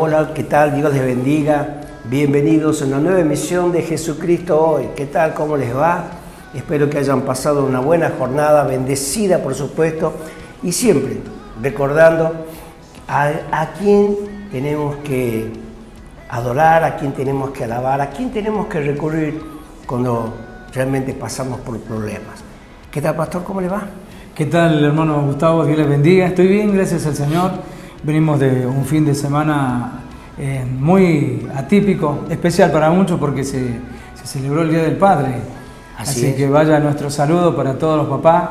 hola, ¿qué tal? Dios les bendiga. Bienvenidos a una nueva emisión de Jesucristo Hoy. ¿Qué tal? ¿Cómo les va? Espero que hayan pasado una buena jornada, bendecida por supuesto, y siempre recordando a quién tenemos que adorar, a quién tenemos que alabar, a quién tenemos que recurrir cuando realmente pasamos por problemas. ¿Qué tal, pastor? ¿Cómo le va? ¿Qué tal, hermano Gustavo? Dios les bendiga. Estoy bien, gracias al Señor. Venimos de un fin de semana muy atípico, especial para muchos porque se celebró el Día del Padre. Así que vaya nuestro saludo para todos los papás.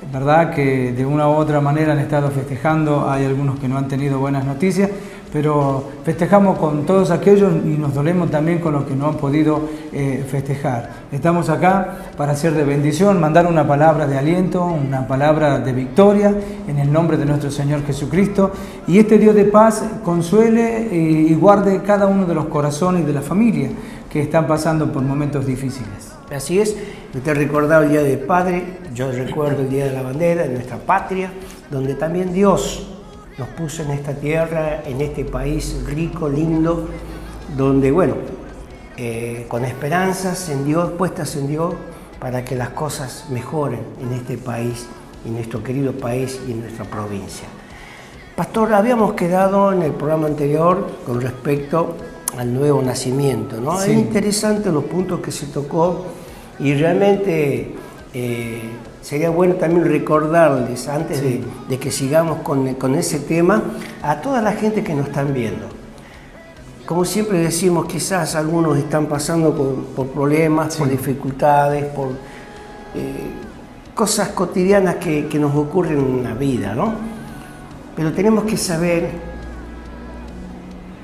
Es verdad que de una u otra manera han estado festejando. Hay algunos que no han tenido buenas noticias, pero festejamos con todos aquellos y nos dolemos también con los que no han podido festejar. Estamos acá para ser de bendición, mandar una palabra de aliento, una palabra de victoria en el nombre de nuestro Señor Jesucristo. Y este Dios de paz consuele y guarde cada uno de los corazones y de la familia que están pasando por momentos difíciles. Así es, usted recordaba el Día del Padre, yo recuerdo el Día de la Bandera, de nuestra patria, donde también Dios nos puso en esta tierra, en este país rico, lindo, donde, bueno, con esperanzas en Dios, puestas en Dios, para que las cosas mejoren en este país, en nuestro querido país y en nuestra provincia. Pastor, habíamos quedado en el programa anterior con respecto al nuevo nacimiento, ¿no? Sí. Es interesante los puntos que se tocó y realmente sería bueno también recordarles, antes de que sigamos con ese tema, a toda la gente que nos están viendo. Como siempre decimos, quizás algunos están pasando por problemas, por dificultades, por cosas cotidianas que nos ocurren en la vida, ¿no? Pero tenemos que saber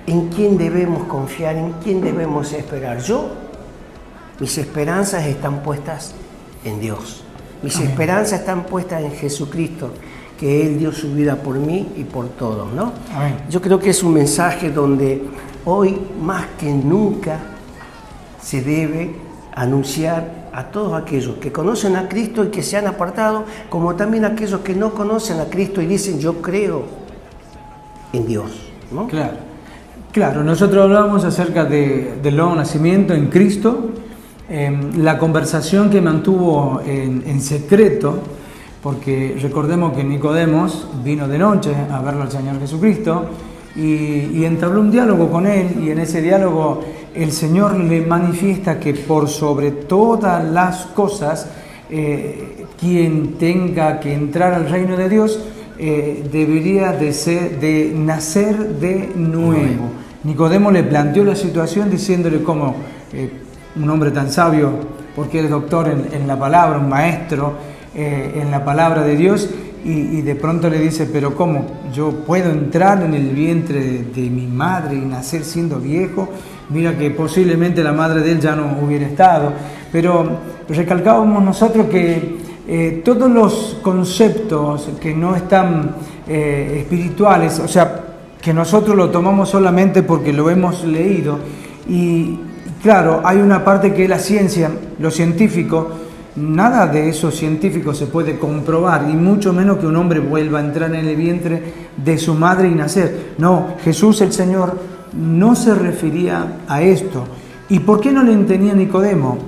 en quién debemos confiar, en quién debemos esperar. Mis esperanzas están puestas en Dios. Mis esperanzas están puestas en Jesucristo, que Él dio su vida por mí y por todos, ¿no? Amén. Yo creo que es un mensaje donde hoy más que nunca se debe anunciar a todos aquellos que conocen a Cristo y que se han apartado, como también a aquellos que no conocen a Cristo y dicen yo creo en Dios, ¿no? Claro, nosotros hablamos acerca del nuevo nacimiento en Cristo. La conversación que mantuvo en secreto, porque recordemos que Nicodemos vino de noche a verlo al Señor Jesucristo y entabló un diálogo con él, y en ese diálogo el Señor le manifiesta que por sobre todas las cosas quien tenga que entrar al reino de Dios debería de nacer de nuevo. Nicodemo le planteó la situación diciéndole cómo un hombre tan sabio, porque es doctor en la palabra, un maestro en la palabra de Dios, y de pronto le dice, pero ¿cómo? ¿Yo puedo entrar en el vientre de mi madre y nacer siendo viejo? Mira que posiblemente la madre de él ya no hubiera estado, pero recalcábamos nosotros que todos los conceptos que no están espirituales, o sea, que nosotros lo tomamos solamente porque lo hemos leído, y claro, hay una parte que es la ciencia, lo científico. Nada de eso científico se puede comprobar, y mucho menos que un hombre vuelva a entrar en el vientre de su madre y nacer. No, Jesús el Señor no se refería a esto. ¿Y por qué no le entendía Nicodemo?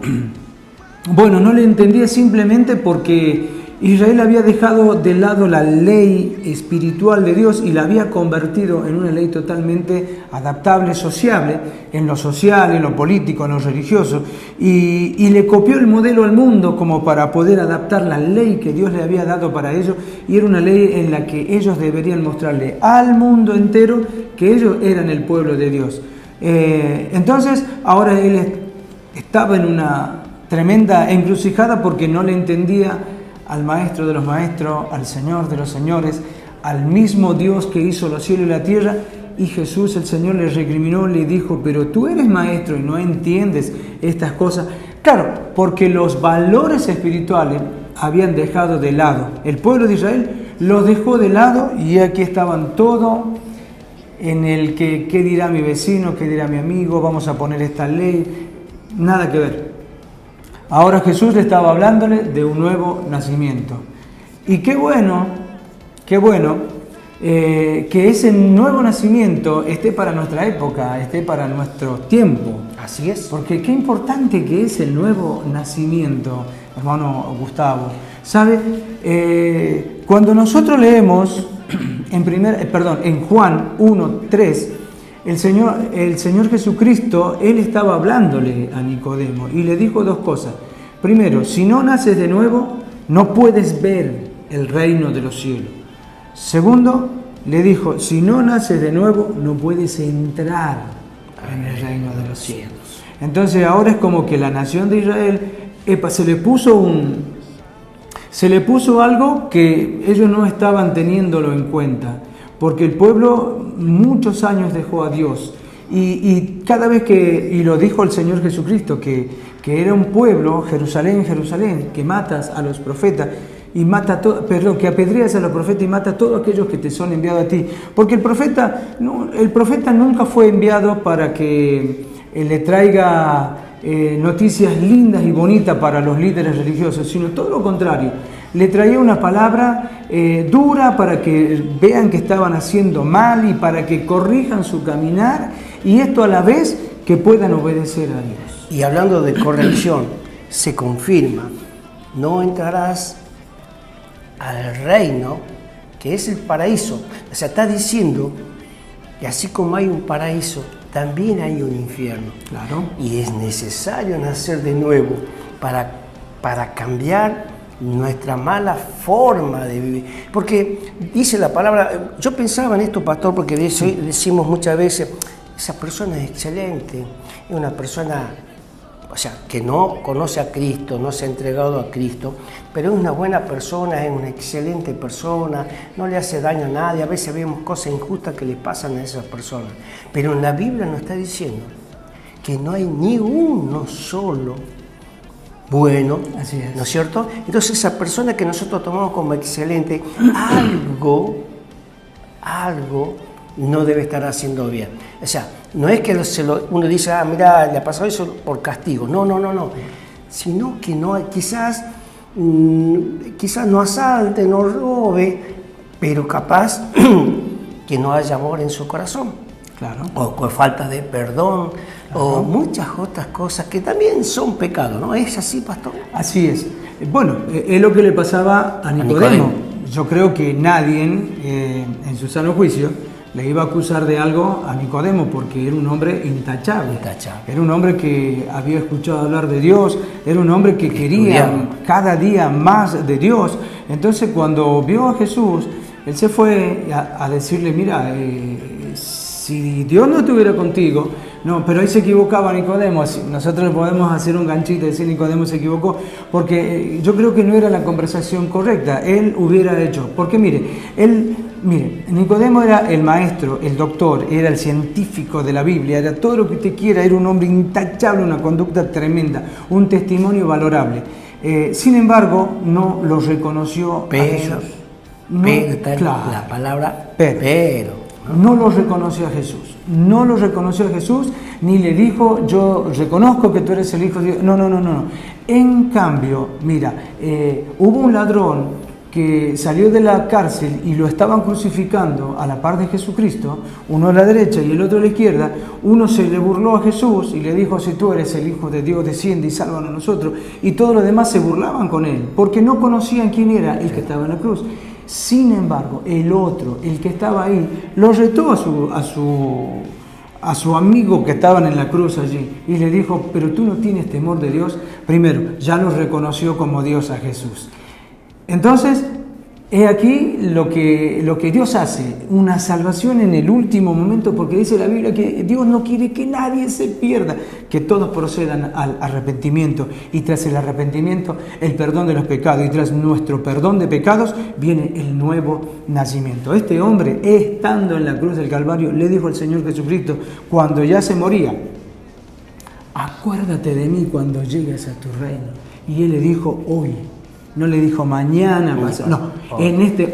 Bueno, no le entendía simplemente porque Israel había dejado de lado la ley espiritual de Dios y la había convertido en una ley totalmente adaptable, sociable, en lo social, en lo político, en lo religioso, y le copió el modelo al mundo como para poder adaptar la ley que Dios le había dado para ellos, y era una ley en la que ellos deberían mostrarle al mundo entero que ellos eran el pueblo de Dios. Entonces, ahora él estaba en una tremenda encrucijada porque no le entendía al Maestro de los Maestros, al Señor de los Señores, al mismo Dios que hizo los cielos y la tierra. Y Jesús, el Señor, le recriminó, le dijo, pero tú eres maestro y no entiendes estas cosas. Claro, porque los valores espirituales habían dejado de lado. El pueblo de Israel los dejó de lado, y aquí estaban todos en el que, ¿qué dirá mi vecino? ¿Qué dirá mi amigo? Vamos a poner esta ley. Nada que ver. Ahora Jesús le estaba hablándole de un nuevo nacimiento. Y qué bueno que ese nuevo nacimiento esté para nuestra época, esté para nuestro tiempo. Así es. Porque qué importante que es el nuevo nacimiento, hermano Gustavo. ¿Sabe? Cuando nosotros leemos en Juan 1:3, el Señor Jesucristo, Él estaba hablándole a Nicodemo y le dijo dos cosas. Primero, si no naces de nuevo, no puedes ver el reino de los cielos. Segundo, le dijo, si no naces de nuevo, no puedes entrar en el reino de los cielos. Entonces ahora es como que la nación de Israel, se le puso algo que ellos no estaban teniéndolo en cuenta, porque el pueblo muchos años dejó a Dios. Y cada vez y lo dijo el Señor Jesucristo, que era un pueblo, Jerusalén, Jerusalén, que matas a los profetas y que apedreas a los profetas y mata a todos aquellos que te son enviados a ti. Porque el profeta nunca fue enviado para que le traiga noticias lindas y bonitas para los líderes religiosos, sino todo lo contrario. Le traía una palabra dura para que vean que estaban haciendo mal y para que corrijan su caminar, y esto a la vez que puedan obedecer a Dios. Y hablando de corrección, se confirma, no entrarás al reino que es el paraíso. O sea, está diciendo que así como hay un paraíso, también hay un infierno. Claro. Y es necesario nacer de nuevo para cambiar nuestra mala forma de vivir. Porque dice la palabra, yo pensaba en esto, pastor, porque decimos muchas veces, esa persona es excelente, es una persona, o sea, que no conoce a Cristo, no se ha entregado a Cristo, pero es una buena persona, es una excelente persona, no le hace daño a nadie. A veces vemos cosas injustas que le pasan a esas personas, pero en la Biblia nos está diciendo que no hay ni uno solo bueno, así es, ¿no es cierto? Entonces esa persona que nosotros tomamos como excelente, algo no debe estar haciendo bien. O sea, no es que uno dice, mira, le ha pasado eso por castigo. No. Sino que quizás no asalte, no robe, pero capaz que no haya amor en su corazón. Claro. O con falta de perdón, claro. O muchas otras cosas que también son pecados, ¿no? ¿Es así, pastor? Así es. Bueno, es lo que le pasaba a Nicodemo. Yo creo que nadie en su sano juicio le iba a acusar de algo a Nicodemo, porque era un hombre intachable. Era un hombre que había escuchado hablar de Dios, era un hombre que quería cada día más de Dios. Entonces cuando vio a Jesús, él se fue a decirle, mira, si Dios no estuviera contigo, no, pero ahí se equivocaba Nicodemo. Nosotros le podemos hacer un ganchito y decir Nicodemo se equivocó, porque yo creo que no era la conversación correcta. Él hubiera hecho, porque mire, Nicodemo era el maestro, el doctor, era el científico de la Biblia, era todo lo que usted quiera, era un hombre intachable, una conducta tremenda, un testimonio valorable. Sin embargo, no lo reconoció a Jesús. La palabra pero. No lo reconoció a Jesús. No lo reconoció a Jesús, ni le dijo, yo reconozco que tú eres el Hijo de Dios. No. En cambio, mira, hubo un ladrón que salió de la cárcel y lo estaban crucificando a la par de Jesucristo, uno a la derecha y el otro a la izquierda. Uno se le burló a Jesús y le dijo, si tú eres el Hijo de Dios, desciende y sálvanos a nosotros. Y todos los demás se burlaban con él, porque no conocían quién era el que estaba en la cruz. Sin embargo, el otro, el que estaba ahí, lo retó a su amigo que estaban en la cruz allí y le dijo, pero tú no tienes temor de Dios. Primero, ya lo reconoció como Dios a Jesús. Entonces, he aquí lo que Dios hace, una salvación en el último momento, porque dice la Biblia que Dios no quiere que nadie se pierda, que todos procedan al arrepentimiento, y tras el arrepentimiento el perdón de los pecados, y tras nuestro perdón de pecados viene el nuevo nacimiento. Este hombre, estando en la cruz del Calvario, le dijo al Señor Jesucristo, cuando ya se moría, acuérdate de mí cuando llegues a tu reino. Y él le dijo, hoy. No le dijo mañana,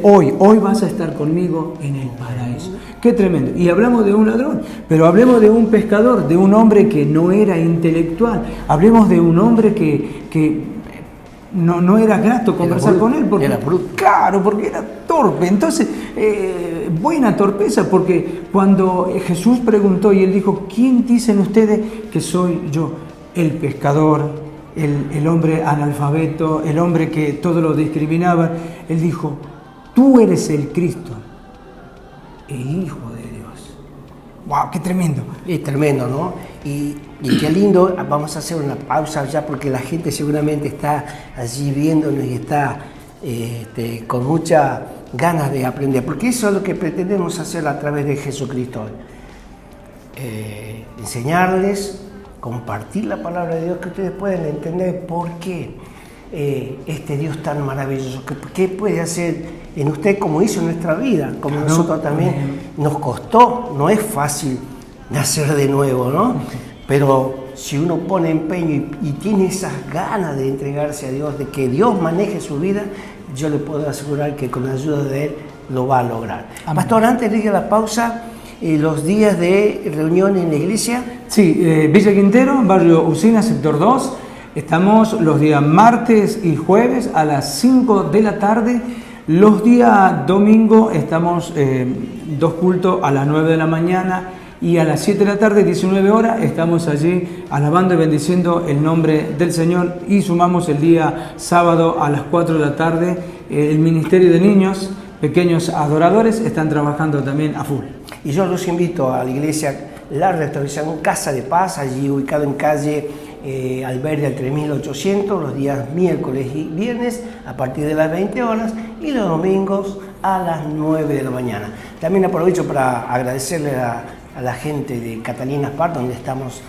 hoy vas a estar conmigo en el paraíso. Qué tremendo. Y hablamos de un ladrón, pero hablemos de un pescador, de un hombre que no era intelectual. Hablemos de un hombre que no era grato conversar con él, porque, era bruto. Claro, porque era torpe. Entonces, buena torpeza, porque cuando Jesús preguntó y él dijo, ¿quién dicen ustedes que soy yo? El pescador, el hombre analfabeto, el hombre que todo lo discriminaba. Él dijo, tú eres el Cristo, el Hijo de Dios. ¡Wow! ¡Qué tremendo! Es tremendo, ¿no? Y qué lindo. Vamos a hacer una pausa ya porque la gente seguramente está allí viéndonos y está con muchas ganas de aprender, porque eso es lo que pretendemos hacer a través de Jesucristo. Enseñarles, compartir la palabra de Dios, que ustedes puedan entender por qué este Dios tan maravilloso, qué puede hacer en usted como hizo en nuestra vida, como nosotros también nos costó. No es fácil nacer de nuevo, ¿no? Pero si uno pone empeño y tiene esas ganas de entregarse a Dios, de que Dios maneje su vida, yo le puedo asegurar que con la ayuda de Él lo va a lograr. Amén. Pastor, antes de ir a la pausa, los días de reunión en la iglesia. Sí, Villa Quintero, barrio Usina, sector 2. Estamos los días martes y jueves a las 5 de la tarde. Los días domingo estamos 2 cultos a las 9 de la mañana y a las 7 de la tarde, 19 horas, estamos allí alabando y bendiciendo el nombre del Señor, y sumamos el día sábado a las 4 de la tarde. El Ministerio de Niños Pequeños Adoradores están trabajando también a full. Y yo los invito a la iglesia La Restauración Casa de Paz, allí ubicado en calle Alberdi al 3800, los días miércoles y viernes a partir de las 20 horas y los domingos a las 9 de la mañana. También aprovecho para agradecerle a la gente de Catalina Park, donde estamos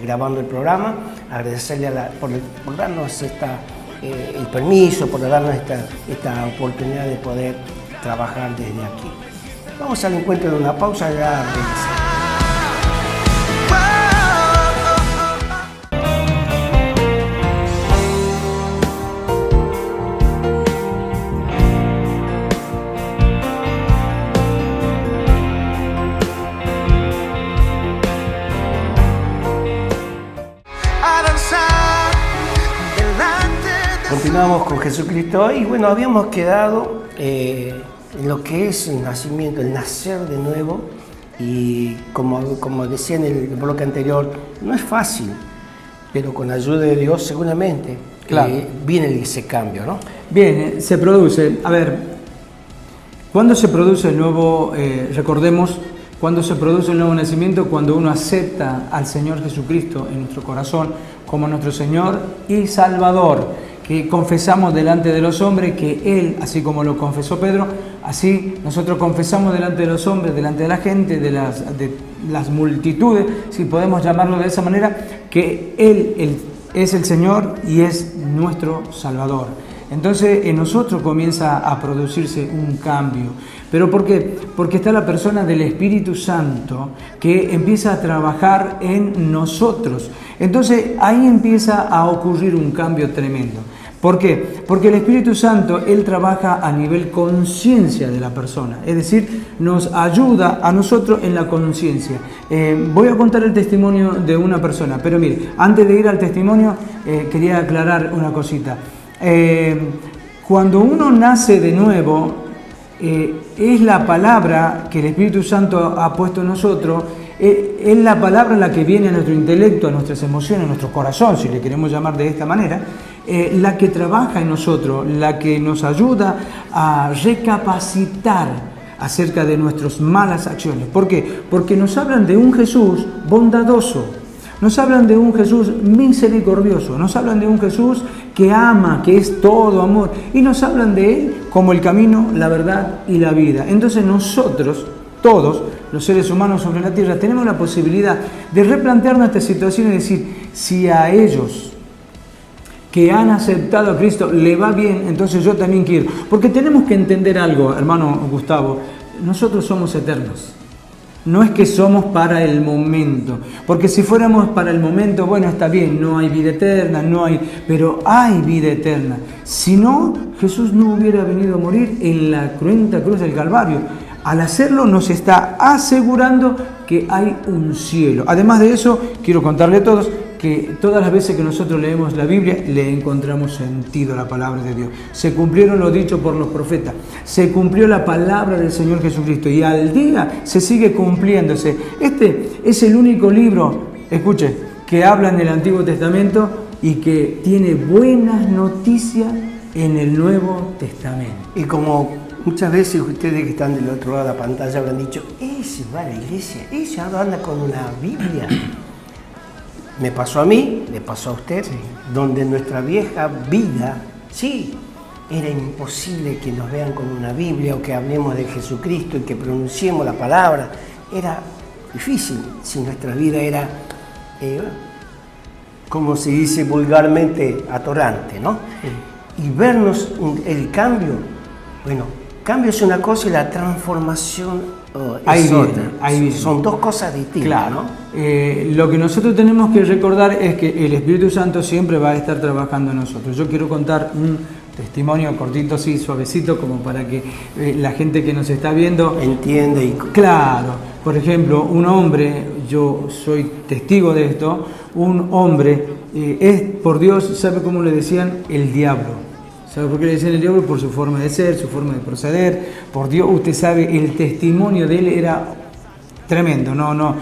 grabando el programa, agradecerle por darnos el permiso, por darnos esta oportunidad de poder trabajar desde aquí. Vamos al encuentro de una pausa, ya regresamos. Continuamos con Jesucristo y bueno, habíamos quedado en lo que es el nacimiento, el nacer de nuevo, y como decía en el bloque anterior, no es fácil, pero con la ayuda de Dios seguramente viene ese cambio, ¿no? Viene, se produce. A ver, ¿cuándo se produce el nuevo, recordemos, cuando se produce el nuevo nacimiento? Cuando uno acepta al Señor Jesucristo en nuestro corazón como nuestro Señor y Salvador, que confesamos delante de los hombres que Él, así como lo confesó Pedro, así nosotros confesamos delante de los hombres, delante de la gente, de las multitudes, si podemos llamarlo de esa manera, que Él es el Señor y es nuestro Salvador. Entonces en nosotros comienza a producirse un cambio. ¿Pero por qué? Porque está la persona del Espíritu Santo que empieza a trabajar en nosotros. Entonces ahí empieza a ocurrir un cambio tremendo. ¿Por qué? Porque el Espíritu Santo, Él trabaja a nivel conciencia de la persona. Es decir, nos ayuda a nosotros en la conciencia. Voy a contar el testimonio de una persona, pero mire, antes de ir al testimonio, quería aclarar una cosita. Cuando uno nace de nuevo, es la palabra que el Espíritu Santo ha puesto en nosotros, es la palabra la que viene a nuestro intelecto, a nuestras emociones, a nuestro corazón, si le queremos llamar de esta manera, la que trabaja en nosotros, la que nos ayuda a recapacitar acerca de nuestras malas acciones. ¿Por qué? Porque nos hablan de un Jesús bondadoso, nos hablan de un Jesús misericordioso, nos hablan de un Jesús que ama, que es todo amor, y nos hablan de Él como el camino, la verdad y la vida. Entonces nosotros, todos los seres humanos sobre la tierra, tenemos la posibilidad de replantear nuestra situación y decir, si a ellos que han aceptado a Cristo le va bien, entonces yo también quiero. Porque tenemos que entender algo, hermano Gustavo, nosotros somos eternos. No es que somos para el momento, porque si fuéramos para el momento, bueno, está bien, no hay vida eterna, pero hay vida eterna. Si no, Jesús no hubiera venido a morir en la cruenta cruz del Calvario. Al hacerlo nos está asegurando que hay un cielo. Además de eso, quiero contarle a todos que todas las veces que nosotros leemos la Biblia le encontramos sentido a la palabra de Dios. Se cumplieron lo dicho por los profetas, se cumplió la palabra del Señor Jesucristo y al día se sigue cumpliéndose. Este es el único libro, escuche, que habla en el Antiguo Testamento y que tiene buenas noticias en el Nuevo Testamento. Y como muchas veces ustedes que están del otro lado de la pantalla habrán dicho, ese va a la iglesia, ese anda con una Biblia. Me pasó a mí, le pasó a usted, sí. Donde nuestra vieja vida, sí, era imposible que nos vean con una Biblia o que hablemos de Jesucristo y que pronunciemos la palabra. Era difícil si nuestra vida era, como se dice vulgarmente, atorrante, ¿no? Sí. Y vernos el cambio, bueno, cambio es una cosa y la transformación es otra. Son dos cosas distintas, claro, ¿no? Lo que nosotros tenemos que recordar es que el Espíritu Santo siempre va a estar trabajando en nosotros. Yo quiero contar un testimonio cortito, sí, suavecito, como para que la gente que nos está viendo entiende. Claro, por ejemplo, un hombre, yo soy testigo de esto, un hombre es, por Dios, ¿sabe cómo le decían? El diablo. ¿Sabe por qué le decían el diablo? Por su forma de ser, su forma de proceder. Por Dios, usted sabe, el testimonio de él era tremendo. No,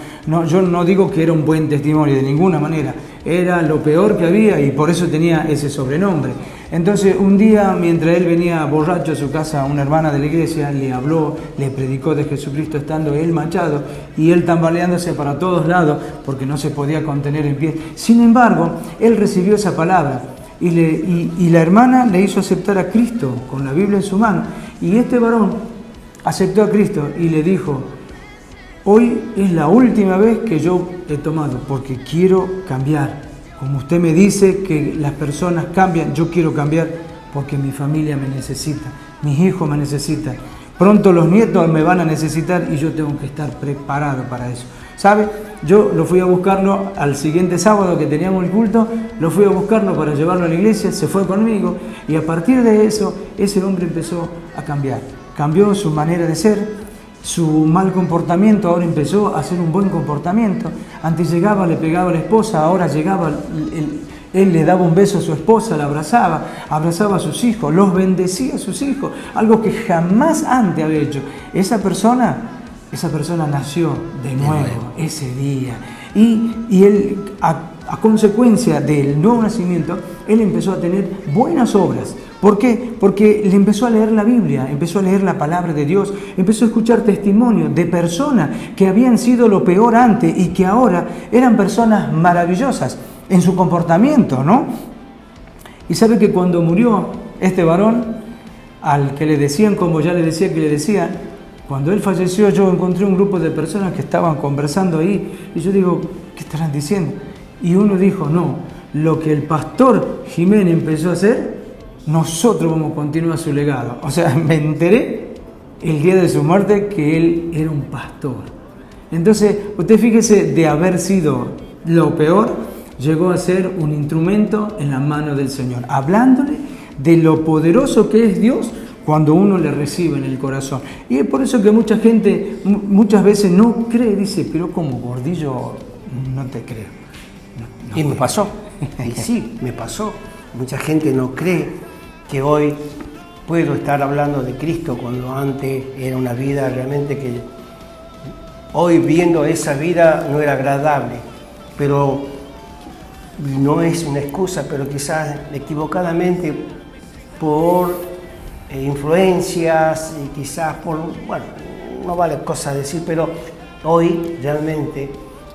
yo no digo que era un buen testimonio de ninguna manera. Era lo peor que había y por eso tenía ese sobrenombre. Entonces, un día, mientras él venía borracho a su casa, una hermana de la iglesia le habló, le predicó de Jesucristo estando él manchado y él tambaleándose para todos lados porque no se podía contener en pie. Sin embargo, él recibió esa palabra. Y la hermana le hizo aceptar a Cristo con la Biblia en su mano. Y este varón aceptó a Cristo y le dijo, hoy es la última vez que yo he tomado porque quiero cambiar. Como usted me dice que las personas cambian, yo quiero cambiar porque mi familia me necesita, mis hijos me necesitan. Pronto los nietos me van a necesitar y yo tengo que estar preparado para eso. ¿Sabe? Yo lo fui a buscarlo al siguiente sábado que teníamos el culto, lo fui a buscarlo para llevarlo a la iglesia, se fue conmigo y a partir de eso, ese hombre empezó a cambiar. Cambió su manera de ser, su mal comportamiento, ahora empezó a hacer un buen comportamiento. Antes llegaba, le pegaba a la esposa, ahora llegaba, él le daba un beso a su esposa, la abrazaba a sus hijos, los bendecía a sus hijos, algo que jamás antes había hecho. Esa persona nació de nuevo ese día y él, a consecuencia del nuevo nacimiento, él empezó a tener buenas obras. ¿Por qué? Porque le empezó a leer la Biblia, empezó a leer la palabra de Dios, empezó a escuchar testimonios de personas que habían sido lo peor antes y que ahora eran personas maravillosas en su comportamiento, ¿no? Y sabe que cuando murió este varón, al que le decían, como ya le decía que le decían, cuando él falleció, yo encontré un grupo de personas que estaban conversando ahí y yo digo, ¿qué estarán diciendo? Y uno dijo, no, lo que el pastor Jiménez empezó a hacer, nosotros vamos a continuar su legado. O sea, me enteré el día de su muerte que él era un pastor. Entonces, usted fíjese, de haber sido lo peor, llegó a ser un instrumento en la mano del Señor, hablándole de lo poderoso que es Dios cuando uno le recibe en el corazón. Y es por eso que mucha gente muchas veces no cree, dice, pero como Gordillo, no te creo. No y me pasó, y sí, me pasó. Mucha gente no cree que hoy puedo estar hablando de Cristo cuando antes era una vida realmente que hoy viendo esa vida no era agradable, pero no es una excusa, pero quizás equivocadamente por influencias y quizás por, bueno, no vale cosa decir, pero hoy realmente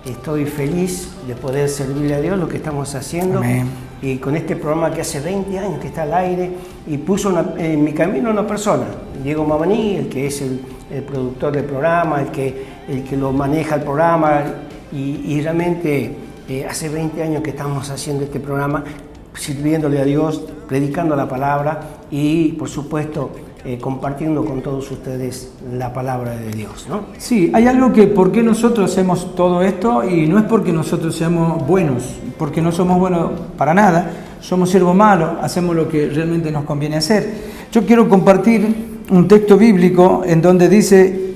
estoy feliz de poder servirle a Dios lo que estamos haciendo. Amén. Y con este programa que hace 20 años que está al aire y puso en mi camino una persona, Diego Mamaní, el que es el productor del programa, el que lo maneja el programa y realmente hace 20 años que estamos haciendo este programa sirviéndole a Dios, predicando la palabra y por supuesto compartiendo con todos ustedes la palabra de Dios, ¿no? Sí, hay algo que por qué nosotros hacemos todo esto y no es porque nosotros seamos buenos, porque no somos buenos para nada, somos siervos malos, hacemos lo que realmente nos conviene hacer. Yo quiero compartir un texto bíblico en donde dice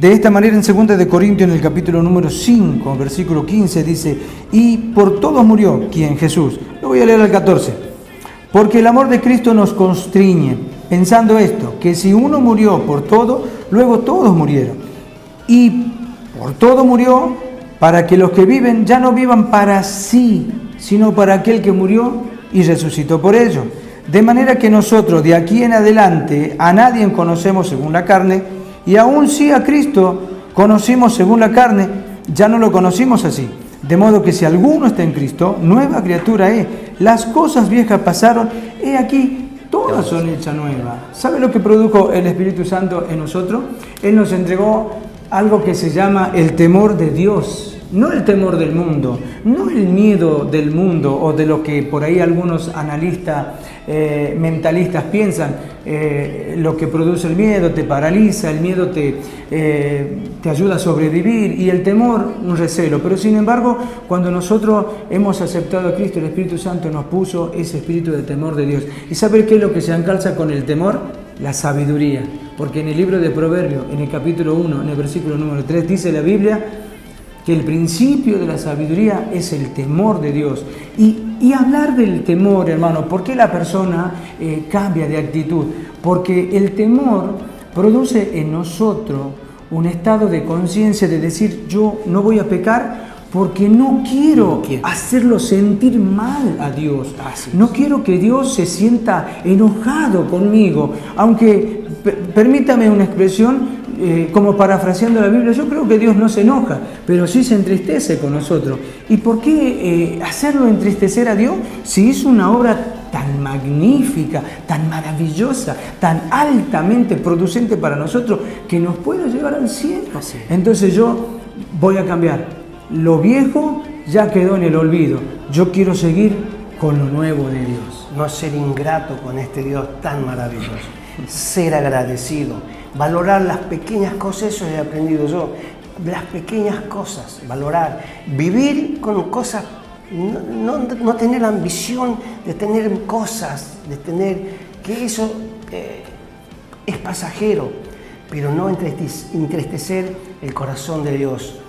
De esta manera en 2 de Corintios, en el capítulo número 5, versículo 15, dice, y por todos murió, ¿quién? Jesús. Lo voy a leer al 14. Porque el amor de Cristo nos constriñe, pensando esto, que si uno murió por todo, luego todos murieron. Y por todo murió, para que los que viven ya no vivan para sí, sino para aquel que murió y resucitó por ellos. De manera que nosotros de aquí en adelante a nadie conocemos según la carne, y aún si a Cristo conocimos según la carne, ya no lo conocimos así. De modo que si alguno está en Cristo, nueva criatura es. Las cosas viejas pasaron, he aquí, todas son hechas nuevas. ¿Sabe lo que produjo el Espíritu Santo en nosotros? Él nos entregó algo que se llama el temor de Dios. No el temor del mundo, no el miedo del mundo o de lo que por ahí algunos analistas, mentalistas piensan. Lo que produce el miedo te paraliza, el miedo te ayuda a sobrevivir y el temor un recelo. Pero sin embargo, cuando nosotros hemos aceptado a Cristo, el Espíritu Santo nos puso ese espíritu de temor de Dios. ¿Y sabe qué es lo que se encalza con el temor? La sabiduría. Porque en el libro de Proverbios, en el capítulo 1, en el versículo número 3, dice la Biblia que el principio de la sabiduría es el temor de Dios. Y hablar del temor, hermano, ¿por qué la persona cambia de actitud? Porque el temor produce en nosotros un estado de conciencia de decir, yo no voy a pecar porque no quiero hacerlo sentir mal a Dios. No quiero que Dios se sienta enojado conmigo. Aunque, permítame una expresión, como parafraseando la Biblia, yo creo que Dios no se enoja, pero sí se entristece con nosotros. ¿Y por qué hacerlo entristecer a Dios si hizo una obra tan magnífica, tan maravillosa, tan altamente producente para nosotros, que nos puede llevar al cielo? Entonces yo voy a cambiar. Lo viejo ya quedó en el olvido. Yo quiero seguir con lo nuevo de Dios. No ser ingrato con este Dios tan maravilloso. Ser agradecido. Valorar las pequeñas cosas, eso he aprendido yo. Las pequeñas cosas, valorar. Vivir con cosas, no tener ambición de tener cosas, de tener, que eso es pasajero, pero no entristecer el corazón de Dios.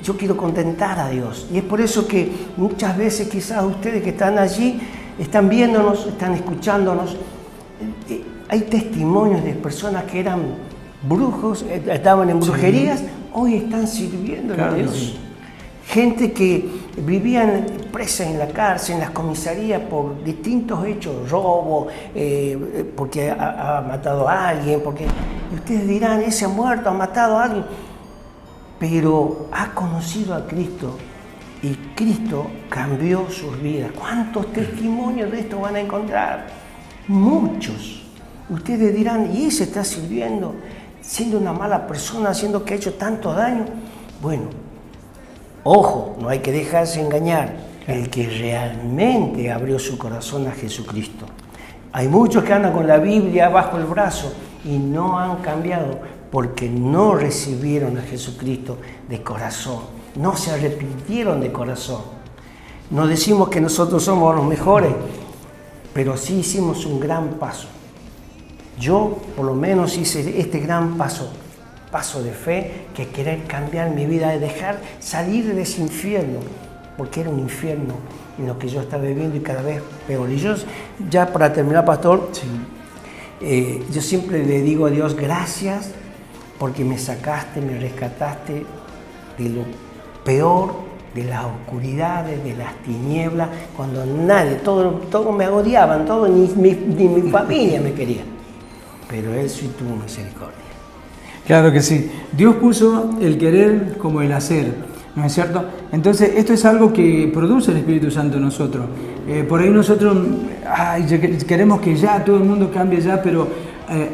Yo quiero contentar a Dios. Y es por eso que muchas veces quizás ustedes que están allí, están viéndonos, están escuchándonos. Hay testimonios de personas que eran brujos, estaban en brujerías, hoy están sirviendo a Dios. Sí. Gente que vivían presa en la cárcel, en las comisarías por distintos hechos, robo, porque ha matado a alguien, porque y ustedes dirán, ese ha muerto, ha matado a alguien. Pero ha conocido a Cristo y Cristo cambió sus vidas. ¿Cuántos testimonios de esto van a encontrar? Muchos. Ustedes dirán, ¿y ese está sirviendo? Siendo una mala persona, haciendo que ha hecho tanto daño. Bueno, ojo, no hay que dejarse engañar. El que realmente abrió su corazón a Jesucristo. Hay muchos que andan con la Biblia bajo el brazo y no han cambiado, porque no recibieron a Jesucristo de corazón, no se arrepintieron de corazón. No decimos que nosotros somos los mejores, pero sí hicimos un gran paso. Yo, por lo menos, hice este gran paso de fe, que querer cambiar mi vida, de dejar salir de ese infierno, porque era un infierno en lo que yo estaba viviendo y cada vez peor. Y yo, ya para terminar, pastor, yo siempre le digo a Dios, gracias, porque me sacaste, me rescataste de lo peor, de las oscuridades, de las tinieblas, cuando nadie, todos me odiaban, ni mi familia me quería. Pero Él sí tuvo misericordia. Claro que sí. Dios puso el querer como el hacer, ¿no es cierto? Entonces, esto es algo que produce el Espíritu Santo en nosotros. Por ahí nosotros queremos que ya todo el mundo cambie ya, pero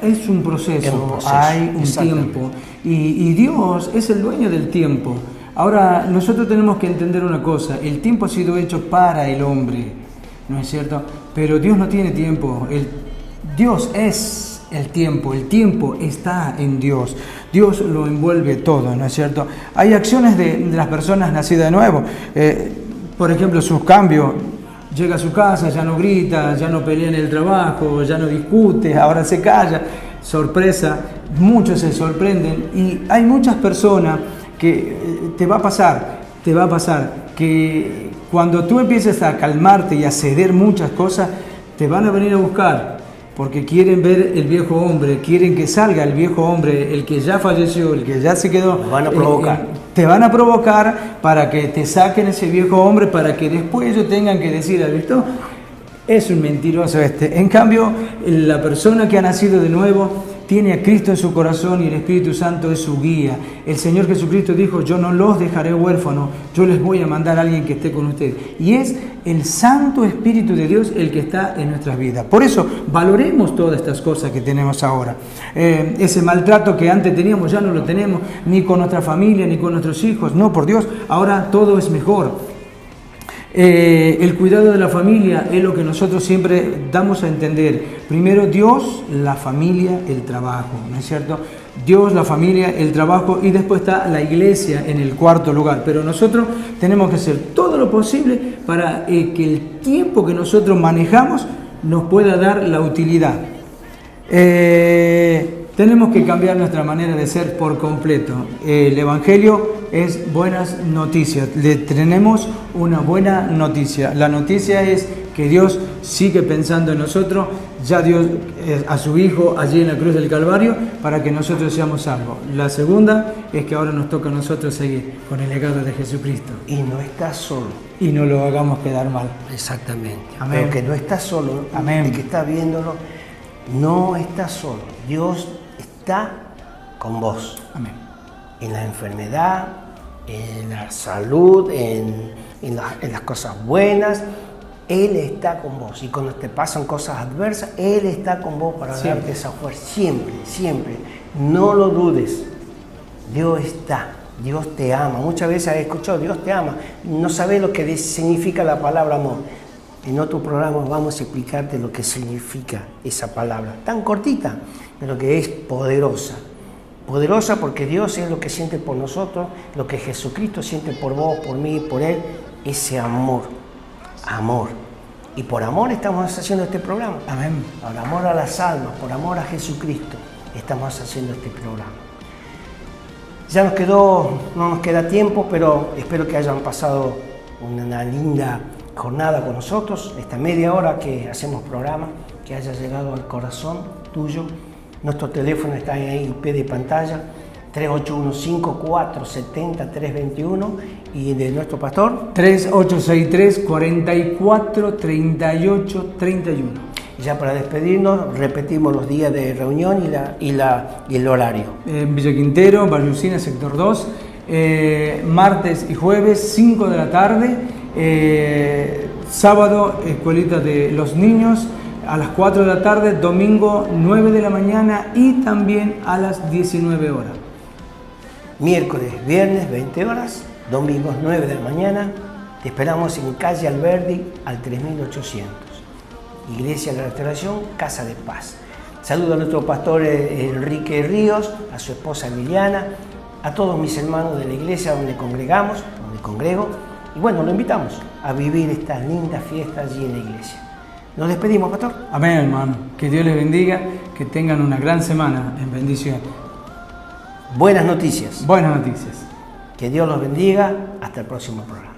es un proceso, hay un tiempo. Y Dios es el dueño del tiempo. Ahora, nosotros tenemos que entender una cosa. El tiempo ha sido hecho para el hombre, ¿no es cierto? Pero Dios no tiene tiempo. Dios es el tiempo está en Dios. Dios lo envuelve todo, ¿no es cierto? Hay acciones de las personas nacidas de nuevo. Por ejemplo, sus cambios. Llega a su casa, ya no grita, ya no pelea en el trabajo, ya no discute, ahora se calla. sorpresa, muchos se sorprenden y hay muchas personas que te va a pasar, que cuando tú empieces a calmarte y a ceder muchas cosas, te van a venir a buscar, porque quieren ver el viejo hombre, quieren que salga el viejo hombre, el que ya falleció, el que ya se quedó. Te van a provocar. Te van a provocar para que te saquen ese viejo hombre, para que después ellos tengan que decir, ¿has visto? Es un mentiroso este. En cambio, la persona que ha nacido de nuevo tiene a Cristo en su corazón y el Espíritu Santo es su guía. El Señor Jesucristo dijo, yo no los dejaré huérfanos, yo les voy a mandar a alguien que esté con ustedes. Y es el Santo Espíritu de Dios el que está en nuestras vidas. Por eso, valoremos todas estas cosas que tenemos ahora. Ese maltrato que antes teníamos ya no lo tenemos, ni con nuestra familia, ni con nuestros hijos. No, por Dios, ahora todo es mejor. El cuidado de la familia es lo que nosotros siempre damos a entender. Primero Dios, la familia, el trabajo, ¿no es cierto? Dios, la familia, el trabajo y después está la iglesia en el cuarto lugar. Pero nosotros tenemos que hacer todo lo posible para que el tiempo que nosotros manejamos nos pueda dar la utilidad. Tenemos que cambiar nuestra manera de ser por completo. El Evangelio es buenas noticias. Le tenemos una buena noticia. La noticia es que Dios sigue pensando en nosotros. Ya Dios a su Hijo allí en la cruz del Calvario para que nosotros seamos salvos. La segunda es que ahora nos toca a nosotros seguir con el legado de Jesucristo. Y no estás solo. Y no lo hagamos quedar mal. Exactamente. Amén. Pero que no estás solo. Amén. El que está viéndolo, no estás solo. Dios está con vos. Amén. En la enfermedad, en la salud, en las cosas buenas, Él está con vos. Y cuando te pasan cosas adversas, Él está con vos para darte esa fuerza. Siempre, siempre. No lo dudes. Dios está. Dios te ama. Muchas veces he escuchado, Dios te ama. No sabes lo que significa la palabra amor. En otro programa vamos a explicarte lo que significa esa palabra. Tan cortita, pero que es poderosa. Poderosa porque Dios es lo que siente por nosotros, lo que Jesucristo siente por vos, por mí, por Él. Ese amor. Amor. Y por amor estamos haciendo este programa. Amén. Por amor a las almas, por amor a Jesucristo, estamos haciendo este programa. Ya no nos queda tiempo, pero espero que hayan pasado una linda jornada con nosotros, esta media hora que hacemos programa, que haya llegado al corazón tuyo. Nuestro teléfono está ahí, IP de pantalla, 3815-470-321, y de nuestro pastor 3863-4438-31. Y ya para despedirnos, repetimos los días de reunión y el horario. En Villa Quintero, Barrio Usina, sector 2, martes y jueves, 5 de la tarde. Sábado, escuelita de los niños a las 4 de la tarde, domingo 9 de la mañana y también a las 19 horas. Miércoles, viernes 20 horas, domingos 9 de la mañana. Te esperamos en calle Alberdi al 3800. Iglesia de la Restauración, Casa de Paz. Saludo a nuestro pastor Enrique Ríos, a su esposa Liliana, a todos mis hermanos de la iglesia donde congrego. Y bueno, lo invitamos a vivir estas lindas fiestas allí en la iglesia. Nos despedimos, pastor. Amén, hermano. Que Dios les bendiga, que tengan una gran semana en bendición. Buenas noticias. Buenas noticias. Que Dios los bendiga. Hasta el próximo programa.